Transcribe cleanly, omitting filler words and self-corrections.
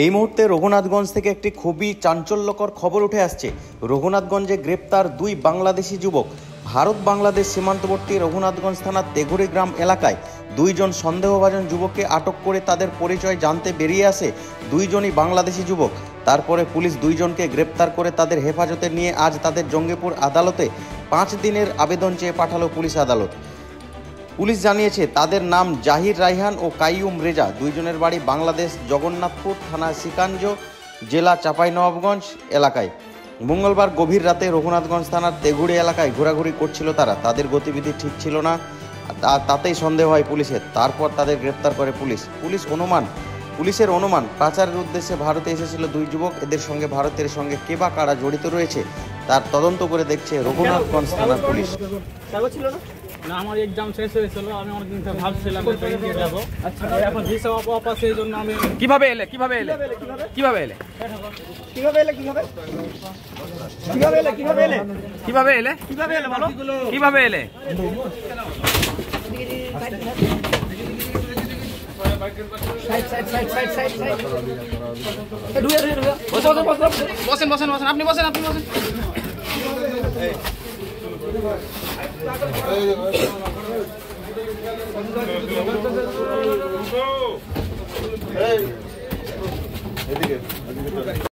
এই মুহূর্তে রঘুনাথগঞ্জ থেকে একটি খুবই চাঞ্চল্যকর খবর উঠে আসছে। রঘুনাথগঞ্জে গ্রেপ্তার দুই বাংলাদেশি যুবক। ভারত বাংলাদেশ সীমান্তবর্তী রঘুনাথগঞ্জ থানার তেঘুরি গ্রাম এলাকায় দুইজন সন্দেহভাজন যুবককে আটক করে তাদের পরিচয় জানতে বেরিয়ে আসে দুইজনই বাংলাদেশি যুবক। তারপরে পুলিশ দুইজনকে গ্রেপ্তার করে তাদের হেফাজতে নিয়ে আজ তাদের জঙ্গিপুর আদালতে 5 দিনের আবেদন চেয়ে পাঠালো পুলিশ আদালত। পুলিশ জানিয়েছে তাদের নাম জাহির রায়হান ও কাইয়ুম রেজা। দুইজনের বাড়ি বাংলাদেশ জগন্নাথপুর থানা সিকাঞ্জ, জেলা চাঁপাইনবাবগঞ্জ এলাকায়। মঙ্গলবার গভীর রাতে রঘুনাথগঞ্জ থানার তেঘুরি এলাকায় ঘোরাঘুরি করছিল তারা। তাদের গতিবিধি ঠিক ছিল না, তাতেই সন্দেহ হয় পুলিশের। তারপর তাদের গ্রেপ্তার করে পুলিশের অনুমান পাচারের উদ্দেশ্যে ভারতে এসেছিল দুই যুবক। এদের সঙ্গে ভারতের সঙ্গে কে বা কারা জড়িত রয়েছে তার তদন্ত করে দেখছে রঘুনাথগঞ্জ থানার পুলিশ। না, আমার এক্সাম শেষ হয়েছিল, আমি অনেকদিন থেকে ভাবছিলাম ইন্ডিয়া যাবো। আচ্ছা, এখন ভিসা অফ আছে, এই জন্য আমি কিভাবে এলে বসেন আপনি বসেন।